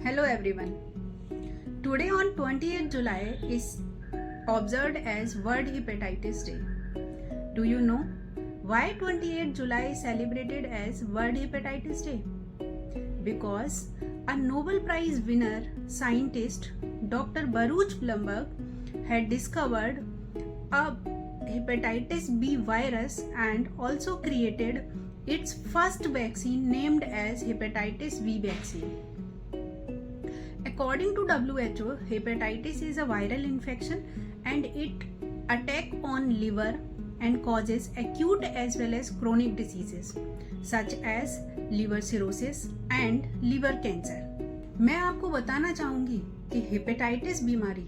Hello everyone. Today on 28th July is observed as World Hepatitis Day. Do you know why 28th July is celebrated as World Hepatitis Day? Because a Nobel Prize winner scientist Dr. Baruch Blumberg had discovered a hepatitis B virus and also created its first vaccine named as hepatitis B vaccine. According to WHO, hepatitis is a viral infection and it attacks on liver and causes acute as well as chronic diseases such as liver cirrhosis and liver cancer. मैं आपको बताना चाहूंगी कि hepatitis बीमारी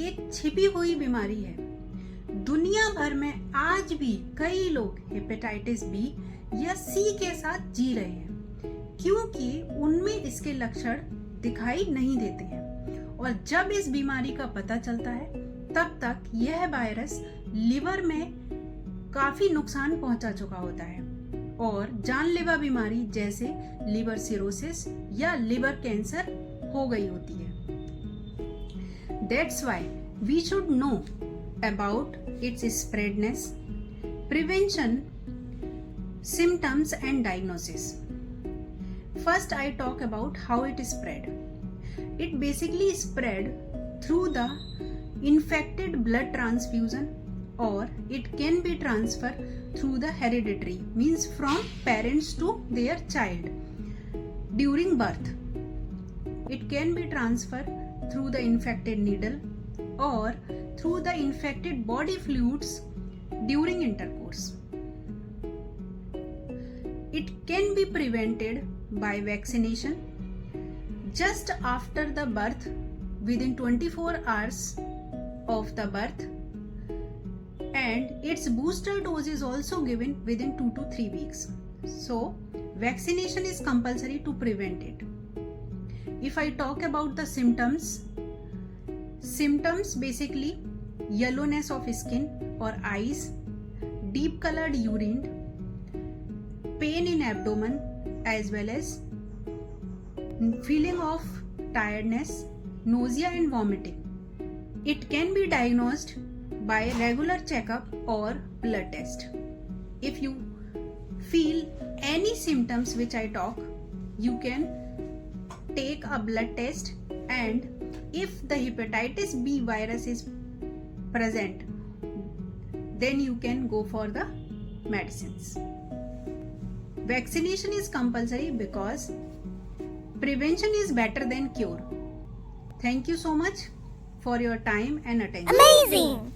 एक छिपी हुई बीमारी है। दुनिया भर में आज भी कई लोग हेपेटाइटिस बी या सी के साथ जी रहे हैं क्योंकि उनमें इसके लक्षण दिखाई नहीं देते हैं और जब इस बीमारी का पता चलता है तब तक यह वायरस लिवर में काफी नुकसान पहुंचा चुका होता है और जानलेवा बीमारी जैसे लिवर सिरोसिस या लिवर कैंसर हो गई होती है। That's why we should know about its spreadness, prevention, symptoms and diagnosis. First, I talk about how it spread. It basically spread through the infected blood transfusion or it can be transferred through the hereditary, means from parents to their child during birth. It can be transferred through the infected needle or through the infected body fluids during intercourse. It can be prevented by vaccination just after the birth, within 24 hours of the birth, and its booster dose is also given within 2 to 3 weeks. So vaccination is compulsory to prevent it. If I talk about the symptoms basically yellowness of skin or eyes, deep colored urine, pain in abdomen as well as feeling of tiredness, nausea and vomiting. It can be diagnosed by regular checkup or blood test. If you feel any symptoms which I talk, you can take a blood test, and if the hepatitis B virus is present, then you can go for the medicines. Vaccination is compulsory because prevention is better than cure. Thank you so much for your time and attention. Amazing!